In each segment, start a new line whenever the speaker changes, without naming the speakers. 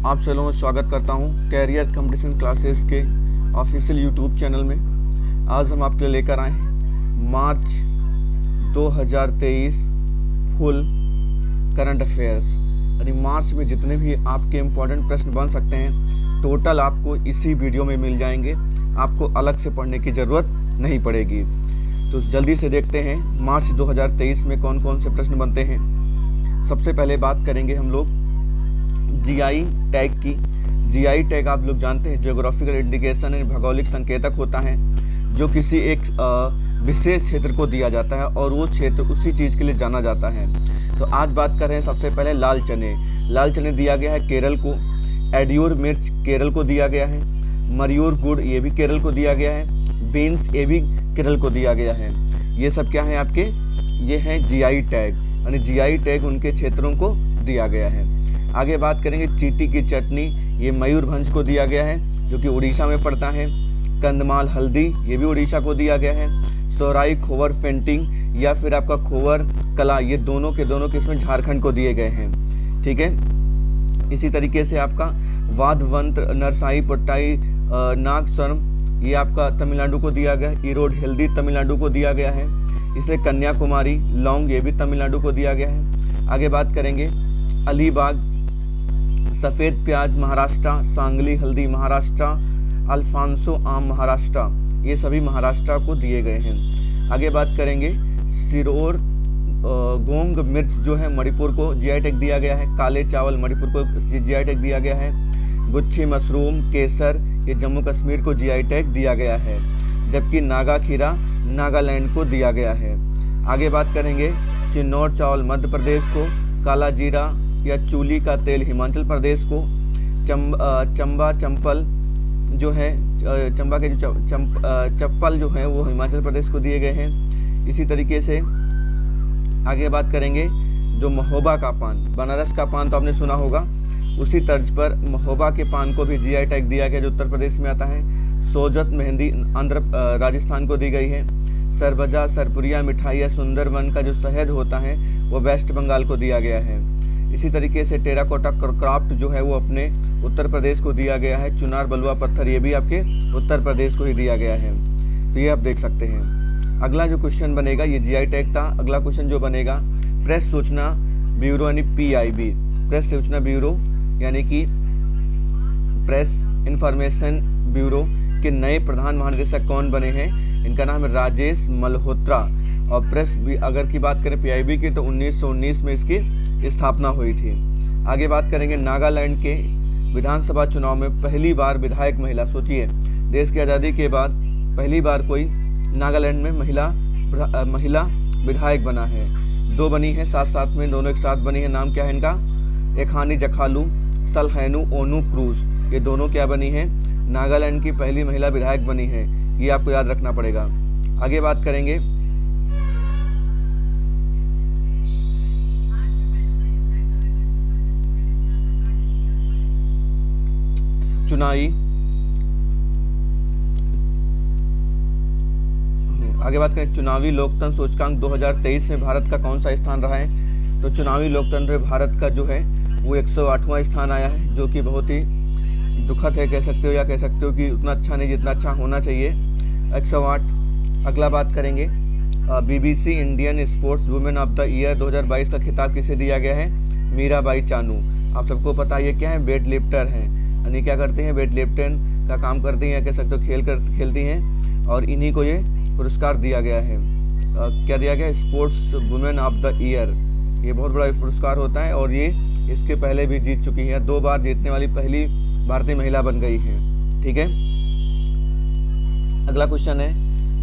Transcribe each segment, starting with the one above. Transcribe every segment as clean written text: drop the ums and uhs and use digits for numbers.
आप सभी लोगों का स्वागत करता हूं कैरियर कंपटीशन क्लासेस के ऑफिशियल यूट्यूब चैनल में। आज हम आपके लिए लेकर आए हैं मार्च 2023 फुल करंट अफेयर्स, यानी मार्च में जितने भी आपके इम्पोर्टेंट प्रश्न बन सकते हैं टोटल आपको इसी वीडियो में मिल जाएंगे। आपको अलग से पढ़ने की ज़रूरत नहीं पड़ेगी। तो जल्दी से देखते हैं मार्च 2023 में कौन कौन से प्रश्न बनते हैं। सबसे पहले बात करेंगे हम लोग जीआई टैग की। जीआई टैग आप लोग जानते हैं जियोग्राफिकल इंडिकेशन है, भौगोलिक संकेतक होता है जो किसी एक विशेष क्षेत्र को दिया जाता है और वो क्षेत्र उसी चीज़ के लिए जाना जाता है। तो आज बात कर रहे हैं सबसे पहले लाल चने। लाल चने दिया गया है केरल को। एडियोर मिर्च केरल को दिया गया है। मरियोर गुड़ ये भी केरल को दिया गया है। बीन्स ये भी केरल को दिया गया है। ये सब क्या है आपके, ये हैं जीआई टैग, यानी जीआई टैग उनके क्षेत्रों को दिया गया है। आगे बात करेंगे चीटी की चटनी, ये मयूरभंज को दिया गया है जो कि उड़ीसा में पड़ता है। कंदमाल हल्दी ये भी उड़ीसा को दिया गया है। सोराई खोवर पेंटिंग या फिर आपका खोवर कला, ये दोनों के इसमें झारखंड को दिए गए हैं। ठीक है, इसी तरीके से आपका वादवंत नरसाई पट्टाई नागस्वरम ये आपका तमिलनाडु को दिया गया है। इरोड हेल्दी तमिलनाडु को दिया गया है। इसलिए कन्याकुमारी लौंग ये भी तमिलनाडु को दिया गया है। आगे बात करेंगे अलीबाग सफ़ेद प्याज महाराष्ट्र, सांगली हल्दी महाराष्ट्र, अल्फांसो आम महाराष्ट्र, ये सभी महाराष्ट्र को दिए गए हैं। आगे बात करेंगे सिरोर गोंग मिर्च जो है मणिपुर को जीआई टैग दिया गया है। काले चावल मणिपुर को जीआई टैग दिया गया है। गुच्छी मशरूम केसर ये जम्मू कश्मीर को जीआई टैग दिया गया है, जबकि नागा खीरा नागालैंड को दिया गया है। आगे बात करेंगे चिन्नौर चावल मध्य प्रदेश को, काला जीरा या चूली का तेल हिमाचल प्रदेश को, चंबा चंपल जो है चंबा के जो चप्पल जो है वो हिमाचल प्रदेश को दिए गए हैं। इसी तरीके से आगे बात करेंगे जो महोबा का पान, बनारस का पान तो आपने सुना होगा, उसी तर्ज पर महोबा के पान को भी जीआई टैग दिया गया जो उत्तर प्रदेश में आता है। सोजत मेहंदी राजस्थान को दी गई है। सरबजा सरपुरिया मिठाई या सुंदरवन का जो शहद होता है वो वेस्ट बंगाल को दिया गया है। इसी तरीके से टेराकोटा क्राफ्ट जो है वो अपने उत्तर प्रदेश को दिया गया है। चुनार बलुआ पत्थर ये भी आपके उत्तर प्रदेश को ही दिया गया है। तो ये आप देख सकते हैं। अगला जो क्वेश्चन बनेगा ये जीआई टैग था। अगला क्वेश्चन जो बनेगा प्रेस सूचना ब्यूरो यानी पीआईबी, प्रेस सूचना ब्यूरो यानी कि प्रेस इंफॉर्मेशन ब्यूरो के नए प्रधान महानिदेशक कौन बने हैं? इनका नाम है राजेश मल्होत्रा। और प्रेस भी अगर की बात करें पीआईबी की तो 1919 में इसकी स्थापना हुई थी। आगे बात करेंगे नागालैंड के विधानसभा चुनाव में पहली बार विधायक महिला। सोचिए देश की आज़ादी के बाद पहली बार कोई नागालैंड में महिला विधायक बना है। दो बनी है साथ साथ में, दोनों एक साथ बनी है। नाम क्या है इनका? एखानी जखालू सलहैनु ओनू क्रूज, ये दोनों क्या बनी है? नागालैंड की पहली महिला विधायक बनी है। ये आपको याद रखना पड़ेगा। आगे बात करेंगे चुनावी, आगे बात करें चुनावी लोकतंत्र सूचकांक 2023 में भारत का कौन सा स्थान रहा है? तो चुनावी लोकतंत्र भारत का जो है वो 108वां स्थान आया है, जो कि बहुत ही दुखद है कह सकते हो, या कह सकते हो कि उतना अच्छा नहीं जितना अच्छा होना चाहिए, 108। अगला बात करेंगे BBC Indian sports women of the year 2022 का खिताब किसे दिया गया है? मीराबाई चानू। आप सबको पता है ये क्या है? वेट लिफ्टर हैं, यानी क्या करते हैं? वेट लिफ्टर का काम करती हैं, कह सकते हो खेलती हैं, और इन्हीं को ये पुरस्कार दिया गया है। क्या दिया गया? Sports women of the year. ये बहुत बड़ा पुरस्कार होता है और ये इसके पहले भी जीत चुकी हैं। 2 बार जीतने वाली पहली भारतीय महिला बन गई है। ठीक है, अगला क्वेश्चन है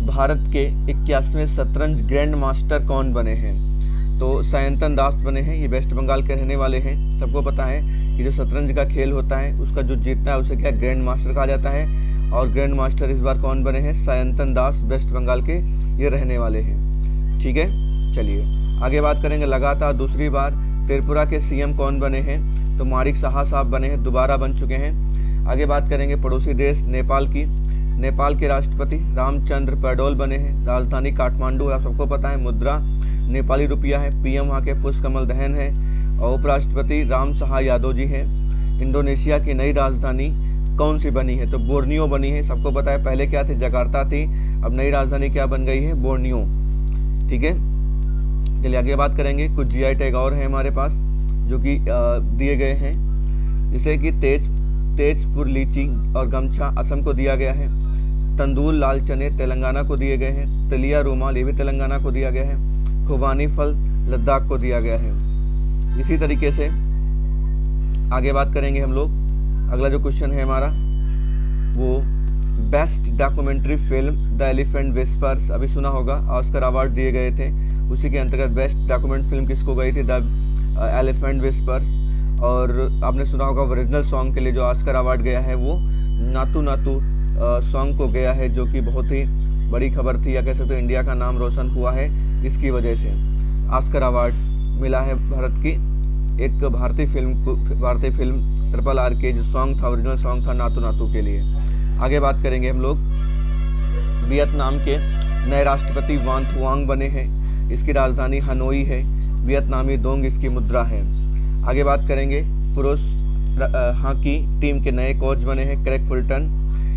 भारत के 81वें शतरंज ग्रैंड मास्टर कौन बने हैं? तो सायंतन दास बने हैं। ये वेस्ट बंगाल के रहने वाले हैं। सबको पता है कि जो शतरंज का खेल होता है उसका जो जीतता है उसे क्या ग्रैंड मास्टर कहा जाता है। और ग्रैंड मास्टर इस बार कौन बने हैं? सायंतन दास, वेस्ट बंगाल के ये रहने वाले हैं। ठीक है, चलिए आगे बात करेंगे। लगातार दूसरी बार त्रिपुरा के सीएम कौन बने हैं? तो माणिक साहा साहब बने हैं, दोबारा बन चुके हैं। आगे बात करेंगे पड़ोसी देश नेपाल की। नेपाल के राष्ट्रपति रामचंद्र पौडेल बने हैं। राजधानी काठमांडू, आप सबको पता है। मुद्रा नेपाली रुपया है। पीएम वहाँ के पुष्पकमल दहन है। और उपराष्ट्रपति राम सहाय यादव जी हैं। इंडोनेशिया की नई राजधानी कौन सी बनी है? तो बोर्नियो बनी है, सबको पता है। पहले क्या थी? जकार्ता थी, अब नई राजधानी क्या बन गई है? बोर्नियो। ठीक है, चलिए आगे बात करेंगे। कुछ जीआई टैग और हैं हमारे पास जो कि दिए गए हैं, जैसे कि तेजपुर लीची और गमछा असम को दिया गया है। तंदूर लाल चने तेलंगाना को दिए गए हैं। तलिया रुमाल ये भी तेलंगाना को दिया गया है। खुबानी फल लद्दाख को दिया गया है। इसी तरीके से आगे बात करेंगे हम लोग। अगला जो क्वेश्चन है हमारा वो best documentary film the elephant whispers, अभी सुना होगा, ऑस्कर अवार्ड दिए गए थे, उसी के अंतर्गत बेस्ट डॉक्यूमेंट फिल्म किसको गई थी? The elephant whispers. और आपने सुना होगा ओरिजिनल सॉन्ग के लिए जो ऑस्कर अवार्ड गया है वो नातू नातू सॉन्ग को गया है, जो कि बहुत ही बड़ी खबर थी, या कह सकते हो इंडिया का नाम रोशन हुआ है इसकी वजह से। ऑस्कर अवार्ड मिला है भारत की एक भारतीय फिल्म RRR के जो सॉन्ग था, ओरिजिनल सॉन्ग था नातू नातू के लिए। आगे बात करेंगे हम लोग। वियतनाम के नए राष्ट्रपति वान थुआंग बने हैं, इसकी राजधानी हनोई है। वियतनामी दोंग इसकी मुद्रा है। आगे बात करेंगे। पुरुष हॉकी टीम के नए कोच बने हैं क्रेग फुलटन,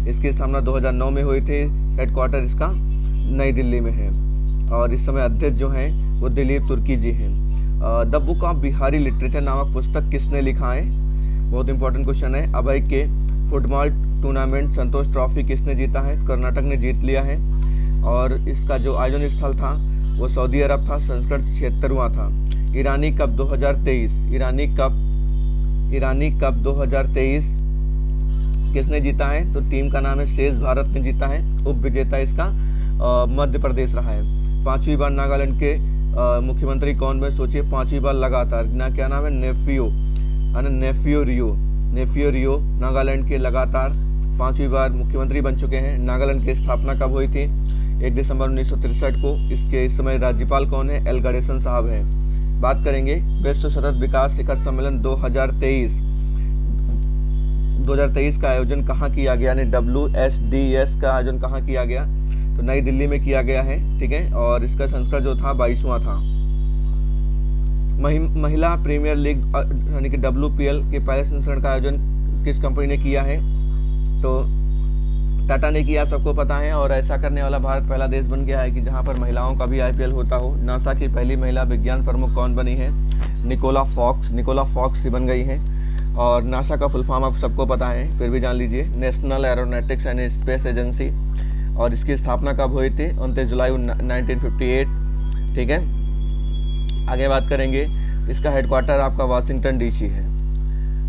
इसकी स्थापना 2009 में हुई थी। हेडक्वार्टर इसका नई दिल्ली में है और इस समय अध्यक्ष जो हैं वो दिलीप तुर्की जी हैं। The book of Bihari literature नामक पुस्तक किसने लिखा है? बहुत इंपॉर्टेंट क्वेश्चन है। अभय के फुटबॉल टूर्नामेंट संतोष ट्रॉफी किसने जीता है? कर्नाटक ने जीत लिया है। और इसका जो आयोजन स्थल था वो सऊदी अरब था। संस्करण 76वां था। ईरानी कप 2023 किसने जीता है? तो टीम का नाम है शेष भारत ने जीता है। उप विजेता इसका मध्य प्रदेश रहा है। 5वीं बार नागालैंड के मुख्यमंत्री कौन बने? सोचिए, 5वीं बार लगातार ना, क्या नाम है? नेफियो रियो नागालैंड के लगातार 5वीं बार मुख्यमंत्री बन चुके हैं। नागालैंड की स्थापना कब हुई थी? 1 दिसंबर 1963 को। इसके इस समय राज्यपाल कौन है? एल गणेशन साहब हैं। बात करेंगे विश्व सतत विकास शिखर सम्मेलन 2023 का आयोजन कहाँ किया गया? यानी WSDS का आयोजन कहाँ किया गया? तो नई दिल्ली में किया गया है। ठीक है, और इसका संस्करण जो था 22वां था। महिला प्रीमियर लीग यानी कि WPL के पहले संस्करण का आयोजन किस कंपनी ने किया है? तो टाटा ने किया, सबको पता है। और ऐसा करने वाला भारत पहला देश बन गया है कि जहां पर महिलाओं का भी IPL होता हो। नासा की पहली महिला विज्ञान प्रमुख कौन बनी है? निकोला फॉक्स ही बन गई है। और नासा का फुल फॉर्म आप सबको पता है, फिर भी जान लीजिए, national aeronautics and space agency. और इसकी स्थापना कब हुई थी? 29 जुलाई 1958। ठीक है, आगे बात करेंगे। इसका हेडक्वार्टर आपका वाशिंगटन DC है।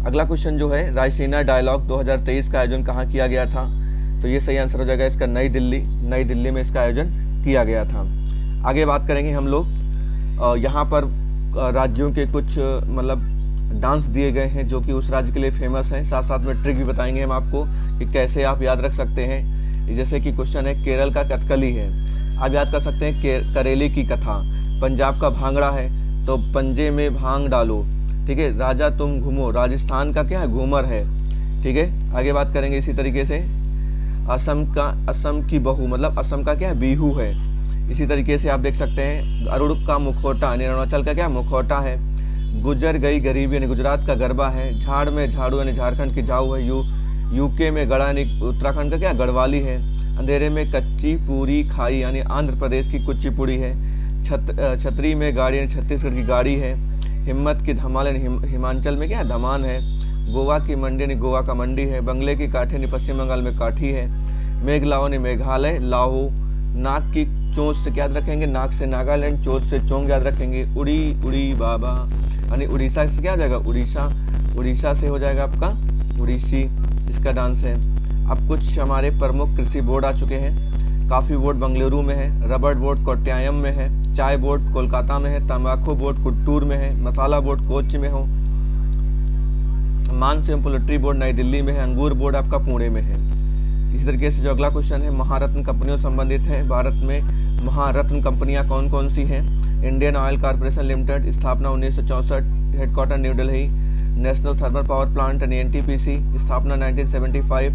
अगला क्वेश्चन जो है, रायसीना डायलॉग 2023 का आयोजन कहाँ किया गया था? तो ये सही आंसर हो जाएगा इसका नई दिल्ली में इसका आयोजन किया गया था। आगे बात करेंगे हम लोग। यहाँ पर राज्यों के कुछ मतलब डांस दिए गए हैं जो कि उस राज्य के लिए फेमस हैं। साथ साथ में ट्रिक भी बताएंगे हम आपको कि कैसे आप याद रख सकते हैं। जैसे कि क्वेश्चन है, केरल का कथकली है, आप याद कर सकते हैं करेली की कथा। पंजाब का भांगड़ा है, तो पंजे में भांग डालो। ठीक है, राजा तुम घूमो, राजस्थान का क्या है? घूमर है। ठीक है, आगे बात करेंगे इसी तरीके से। असम की बहू मतलब असम का क्या है? बिहू है। इसी तरीके से आप देख सकते हैं अरुण का मुखौटा यानी अरुणाचल का क्या? मुखौटा है। गुजर गई गरीबी यानी गुजरात का गरबा है। झाड़ में झाड़ू यानी झारखंड की झाऊ है। यूके में गड़ा यानी उत्तराखंड का क्या? गढ़वाली है। अंधेरे में कच्ची पूरी खाई यानी आंध्र प्रदेश की कुचिपुड़ी है। छतरी में गाड़ी यानी छत्तीसगढ़ की गाड़ी है। हिम्मत की धमाल यानी हिमाचल में क्या है? धमान है। गोवा की मंडी यानी गोवा का मंडी है। बंगले की काठी यानी पश्चिम बंगाल में काठी है। मेघलाओ यानी मेघालय लाहो। नाक की चोंच से क्या याद रखेंगे? नाक से नागालैंड, चोंच से चोंग याद रखेंगे। उड़ी बाबा यानी उड़ीसा से क्या आ जाएगा? उड़ीसा से हो जाएगा आपका उड़ीसी, इसका डांस है। अब कुछ हमारे प्रमुख कृषि बोर्ड आ चुके हैं। कॉफी बोर्ड बेंगलुरु में है। रबड़ बोर्ड कोट्टायम में है। चाय बोर्ड कोलकाता में है। तंबाकू बोर्ड कुट्टूर में है। मसाला बोर्ड कोच्चि में हो। मांस एवं पोल्ट्री बोर्ड नई दिल्ली में है। अंगूर बोर्ड आपका पुणे में है। इसी तरीके से जो अगला क्वेश्चन है महारत्न कंपनियों संबंधित है। भारत में महारत्न कंपनियां कौन कौन सी हैं? इंडियन ऑयल कॉर्पोरेशन लिमिटेड, स्थापना 1964, headquarter New Delhi. National thermal power plant यानी NTPC, स्थापना 1975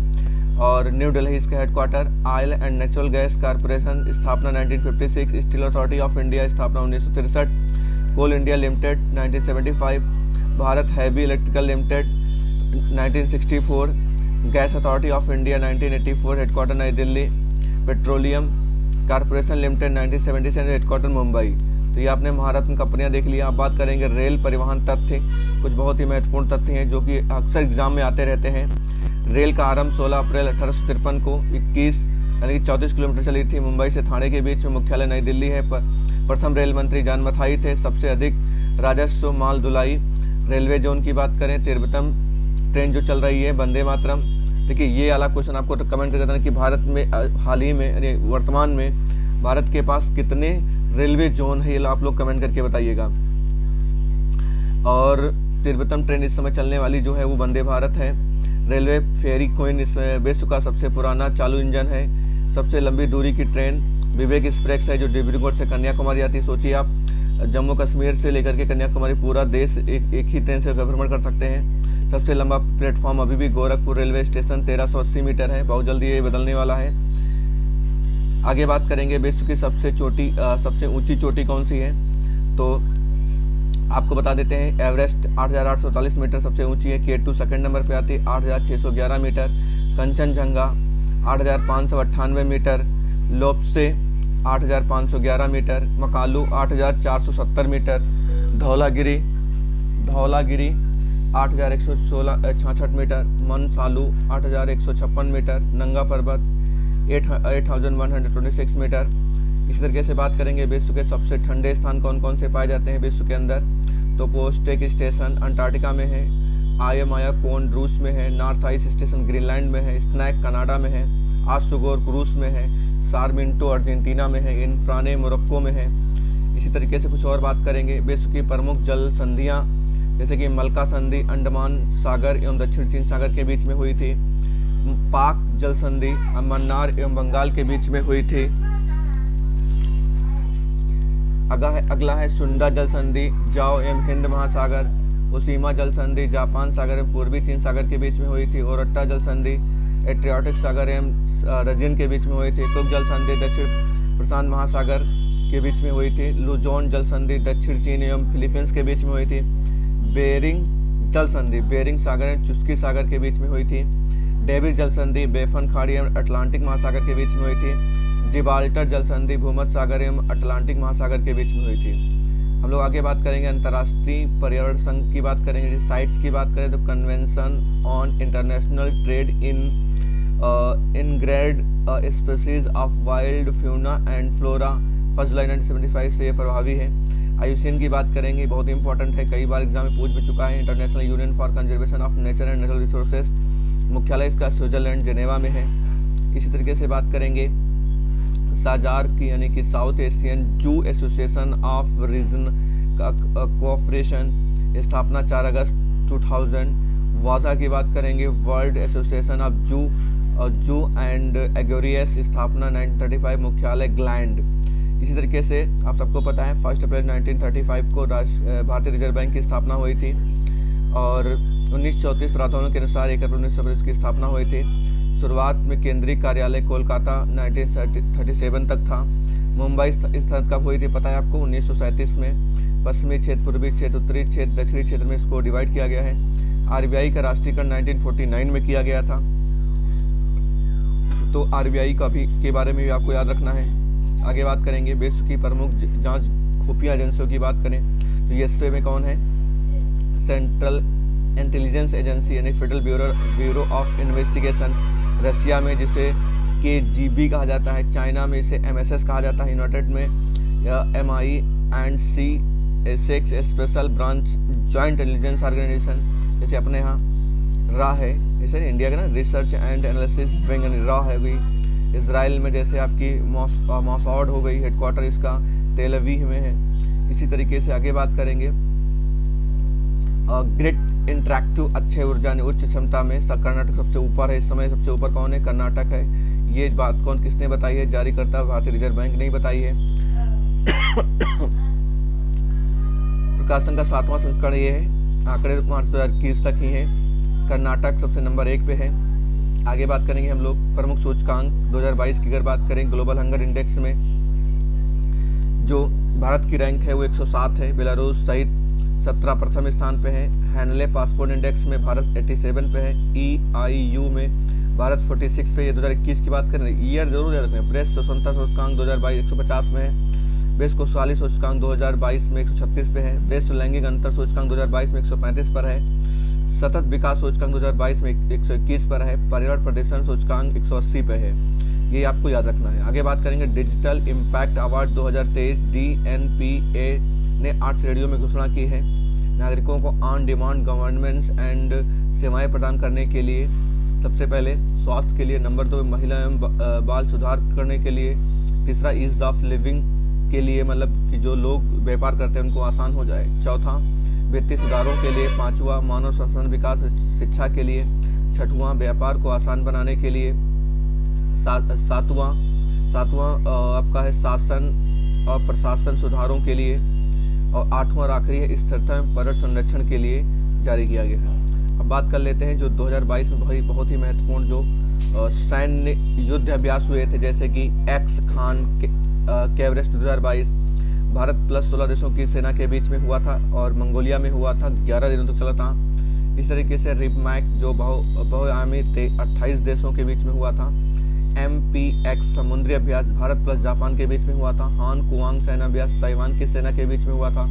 और न्यू दिल्ली इसका headquarter. Oil and natural gas corporation, स्थापना 1956। स्टील अथॉरिटी ऑफ इंडिया, स्थापना 1963। Coal India limited 1975। Bharat heavy electrical limited 1964, gas authority of India 1984, headquarter Nai Delhi, petroleum corporation limited 1977, headquarter Mumbai. तो ये आपने महारत्न कंपनियां देख लिया। आप बात करेंगे रेल परिवहन तथ्य, कुछ बहुत ही महत्वपूर्ण तथ्य हैं जो कि अक्सर एग्जाम में आते रहते हैं। रेल का आरंभ 16 अप्रैल 1853 को 21 यानी कि 34 किलोमीटर चली थी। मुंबई से ठाणे के बीच में, मुख्यालय नई दिल्ली है। प्रथम रेल मंत्री जॉन मथाई थे। सबसे अधिक राजस्व माल ढुलाई। रेलवे जोन की बात करें, 13वीं ट्रेन जो चल रही है वंदे मातरम। देखिए ये वाला क्वेश्चन आपको कमेंट करके बताना कि भारत में हाल ही में यानी वर्तमान में भारत के पास कितने रेलवे जोन है, ये आप लोग कमेंट करके बताइएगा। और 13वीं ट्रेन इस समय चलने वाली जो है वो वंदे भारत है। रेलवे फेरी क्वीन इस विश्व का सबसे पुराना चालू इंजन है। सबसे लंबी दूरी की ट्रेन विवेक एक्सप्रेस है जो डिब्रूगढ़ से कन्याकुमारी आती है। सोचिए आप, जम्मू कश्मीर से लेकर के कन्याकुमारी पूरा देश एक ही ट्रेन से भ्रमण कर सकते हैं। सबसे लंबा प्लेटफॉर्म अभी भी गोरखपुर रेलवे स्टेशन 1380 मीटर है। बहुत जल्दी ये बदलने वाला है। आगे बात करेंगे विश्व की सबसे ऊंची चोटी कौन सी है, तो आपको बता देते हैं एवरेस्ट 8840 मीटर सबसे ऊंची है। K2 सेकंड नंबर पे आती है 8611 metre. Kanchenjunga 8598 metre. Lhotse 8511 metre. Makalu 8470 metre. Dhaulagiri 8166 metre. Manaslu 8156 metre. Nanga Parbat 8126 metre. इसी तरीके से बात करेंगे विश्व के सबसे ठंडे स्थान कौन कौन से पाए जाते हैं विश्व के अंदर, तो पोस्टेक स्टेशन अंटार्कटिका में है। आयमाया कोन रूस में है। नॉर्थ आइस स्टेशन ग्रीनलैंड में है। स्नैक कनाडा में है। आसुगोर रूस में है। सारमिंटो अर्जेंटीना में है। इन्फ्राने मोरक्को में है। इसी तरीके से कुछ और बात करेंगे विश्व की प्रमुख जल संधियाँ, जैसे कि मलका संधि अंडमान सागर एवं दक्षिण चीन सागर के बीच में हुई थी। पाक जल संधि मन्नार एवं बंगाल के बीच में हुई थी। अगला है सुंडा जल संधि जाओ एवं हिंद महासागर। ओसीमा जल संधि जापान सागर एवं पूर्वी चीन सागर के बीच में हुई थी। ओरट्टा जल संधि एड्रियाटिक सागर एवं रजिन के बीच में हुई थी। कुक जल संधि दक्षिण प्रशांत महासागर के बीच में हुई थी। लुजोन जल संधि दक्षिण चीन एवं फिलीपींस के बीच में हुई थी। बेरिंग जल संधि बेरिंग सागर एवं चुस्की सागर के बीच में हुई थी। डेविस जल संधि बेफन खाड़ी एवं अटलांटिक महासागर के बीच में हुई थी। जिब्राल्टर जल संधि भूमध्य सागर एवं अटलांटिक महासागर के बीच में हुई थी। हम लोग आगे बात करेंगे अंतर्राष्ट्रीय पर्यावरण संघ की बात करेंगे। साइट्स की बात करें तो convention on international trade in grade species of wild fauna and flora 1 जुलाई 1975 से प्रभावी है। IUCN की बात करेंगे, बहुत इंपॉर्टेंट है, कई बार एग्जाम में पूछ भी चुका है। International union for conservation of nature and natural resources, मुख्यालय इसका स्विट्जरलैंड जेनेवा में है। इसी तरीके से बात करेंगे साजार की यानी कि साउथ एशियन जू एसोसिएशन ऑफ रीजन कोऑपरेशन, स्थापना 4 अगस्त 2000। वाजा की बात करेंगे वर्ल्ड एसोसिएशन ऑफ जू एंड एग्योरियस, स्थापना 1935, मुख्यालय ग्लैंड। इसी तरीके से आप सबको पता है 1 अप्रैल 1935 को भारतीय रिजर्व बैंक की स्थापना हुई थी और 1934 प्रावधानों के अनुसार 1 अप्रैल 1935 की स्थापना हुई थी। शुरुआत में केंद्रीय कार्यालय कोलकाता 1937 तक था। मुंबई स्थापित कब हुई थी पता है आपको, 1937 में। पश्चिमी क्षेत्र, पूर्वी क्षेत्र, उत्तरी क्षेत्र, दक्षिणी क्षेत्र में इसको डिवाइड किया गया है। RBI का राष्ट्रीयकरण 1949 में किया गया था। तो RBI का भी के बारे में भी आपको याद रखना है। आगे बात करेंगे विश्व की प्रमुख जांच खुफिया एजेंसियों की बात करें तो USA में कौन है, सेंट्रल इंटेलिजेंस एजेंसी यानी फेडरल ब्यूरो ऑफ इन्वेस्टिगेशन। रसिया में जिसे KGB कहा जाता है। चाइना में इसे MSS कहा जाता है। यूनाइटेड में MI&C6 special branch joint intelligence organisation, जैसे अपने यहाँ RA है, जैसे इंडिया का ना research and analysis wing RA है गई। इसराइल में जैसे आपकी मॉसाड हो गई, हेडक्वार्टर इसका तेल अवीव में है। इसी तरीके से आगे बात करेंगे ग्रिड इंटरैक्टिव अक्षय ऊर्जा ने उच्च क्षमता में कर्नाटक सबसे ऊपर है। इस समय सबसे ऊपर कौन है, कर्नाटक है। ये बात किसने बताई है, जारीकर्ता भारतीय रिजर्व बैंक ने बताई है। प्रकाशन का 7वां संस्करण ये है, आंकड़े मार्च 2021 तक ही है। कर्नाटक सबसे नंबर 1 पे है। आगे बात करेंगे हम लोग प्रमुख सूचकांक 2022 की अगर बात करें ग्लोबल हंगर इंडेक्स में जो भारत की रैंक है वो 107 है। बेलारूस सहित 17 प्रथम स्थान पे है। हैनले पासपोर्ट इंडेक्स में भारत 87 पे है। EIU में भारत 46 पे। ये 2021 की बात करें, ईयर जरूर याद रखें। प्रेस स्वतंत्रता सूचकांक 2022 150 में है। बेस्ट खुशहाली सूचकांक 2022 में 136 पे है। बेस्ट लैंगिक अंतर सूचकांक 2022 में 135 पर है। सतत विकास सूचकांक 2022 में 121 पर है। पर्यावरण प्रदूषण सूचकांक 180 पे है। ये आपको याद रखना है। आगे बात करेंगे डिजिटल इम्पैक्ट अवार्ड 2023। DNPA ने 8 श्रेणियों में घोषणा की है। नागरिकों को ऑन डिमांड गवर्नेंस एंड सेवाएं प्रदान करने के लिए सबसे पहले स्वास्थ्य के लिए, नंबर 2 महिला एवं बाल सुधार करने के लिए, तीसरा ईज ऑफ लिविंग के लिए, मतलब कि जो लोग व्यापार करते हैं उनको आसान हो जाए, चौथा वित्तीय सुधारों के लिए, पांचवा मानव संसाधन विकास शिक्षा के लिए, छठवां व्यापार को आसान बनाने के लिए, सातवां आपका है शासन और प्रशासन सुधारों के लिए, और आठवां और आखिरी है स्थिरता पर्यावरण संरक्षण के लिए जारी किया गया है। अब बात कर लेते हैं जो 2022 में बहुत ही महत्वपूर्ण जो सैन्य युद्ध अभ्यास हुए थे, जैसे कि एक्स खान के एवरेस्ट 2022 भारत प्लस 16 देशों की सेना के बीच में हुआ था और मंगोलिया में हुआ था, 11 दिनों तक चला था। इस तरीके से रिपमैक जो बहुआयामी 28 देशों के बीच में हुआ था। MPX समुद्री अभ्यास भारत प्लस जापान के बीच में हुआ था। हान कुआंग सेना अभ्यास ताइवान की सेना के बीच में हुआ था।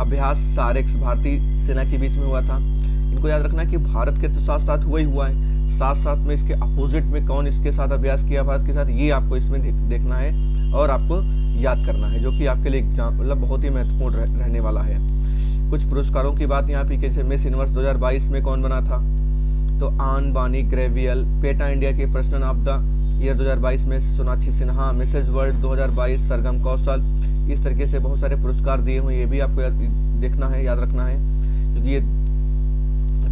अभ्यास सारेक्स भारतीय सेना के बीच में हुआ था। इनको याद रखना है कि भारत के तो साथ साथ हुआ ही हुआ है, साथ साथ में इसके अपोजिट में कौन इसके साथ अभ्यास किया भारत के साथ, ये आपको इसमें देखना है और आपको याद करना है, जो कि आपके लिए एग्जाम मतलब बहुत ही महत्वपूर्ण रहने वाला है। कुछ पुरस्कारों की बात यहाँ पे, जैसे मिस यूनिवर्स 2022 में कौन बना था, तो आन बानी ग्रेवियल। पेटा इंडिया के पर्सन ऑफ द ईयर 2022 में सोनाक्षी सिन्हा। मिसेज वर्ल्ड 2022 सरगम कौशल। इस तरीके से बहुत सारे पुरस्कार दिए हुए, ये भी आपको देखना है, याद रखना है, क्योंकि ये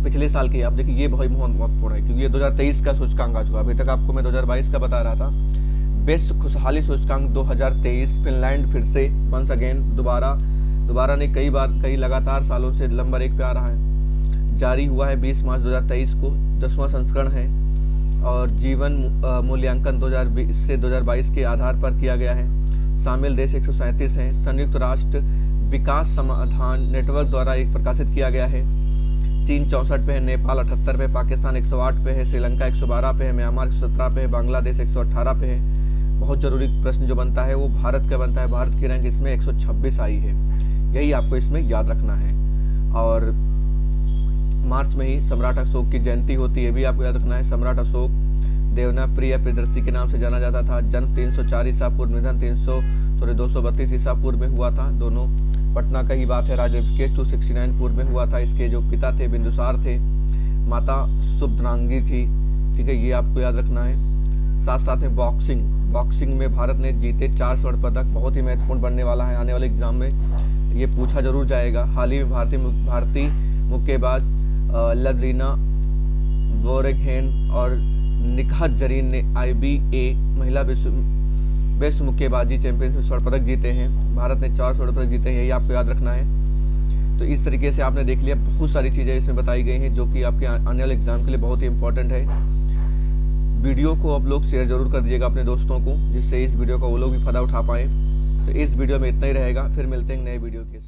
पिछले साल की। आप देखिए ये बहुत महत्वपूर्ण है, क्योंकि ये 2023 का सूचकांक आ चुका। अभी तक आपको मैं 2022 का बता रहा था। बेस्ट खुशहाली सूचकांक 2023 फिनलैंड फिर से वंस अगेन दोबारा ने कई लगातार सालों से नंबर 1 पे आ रहा है। जारी हुआ है 20 मार्च 2023 को, 10वां संस्करण है और जीवन मूल्यांकन 2020 से 2022 के आधार पर किया गया है। शामिल देश 137 हैं। संयुक्त राष्ट्र विकास समाधान नेटवर्क द्वारा एक प्रकाशित किया गया है। चीन 64 पे है, नेपाल 78 पे, पाकिस्तान 108 पे है, श्रीलंका 112 पे है, म्यांमार 117 पे है, बांग्लादेश 118 पे है। बहुत जरूरी प्रश्न जो बनता है वो भारत का बनता है। भारत की रैंक इसमें 126 आई है, यही आपको इसमें याद रखना है। और मार्च में ही सम्राट अशोक की जयंती होती है, भी आपको याद रखना है। सम्राट अशोक देवना प्रिय प्रियदर्शी के नाम से जाना जाता था। जन्म 304 ईसा पूर्व, निधन 232 ईसा पूर्व में हुआ था। दोनों पटना का ही बात है। राज्य 269 पूर्व में हुआ था। इसके जो पिता थे बिंदुसार थे, माता सुभद्रांगी थी। ठीक है, ये आपको याद रखना है। साथ साथ में बॉक्सिंग में भारत ने जीते 4 स्वर्ण पदक, बहुत ही महत्वपूर्ण बनने वाला है। आने वाले एग्जाम में ये पूछा जरूर जाएगा। हाल ही में भारतीय मुक्केबाज लवलीना वोरेगहेन और निकहत जरीन ने IBA महिला बेस्ट मुक्केबाजी चैंपियनशिप स्वर्ण पदक जीते हैं। भारत ने 4 स्वर्ण पदक जीते हैं, यही आपको याद रखना है। तो इस तरीके से आपने देख लिया, बहुत सारी चीज़ें इसमें बताई गई हैं जो कि आपके आने वाले एग्जाम के लिए बहुत ही इंपॉर्टेंट है। वीडियो को आप लोग शेयर जरूर कर दीजिएगा अपने दोस्तों को, जिससे इस वीडियो का वो लोग भी फायदा उठा पाएँ। तो इस वीडियो में इतना ही रहेगा, फिर मिलते हैं नए वीडियो के साथ।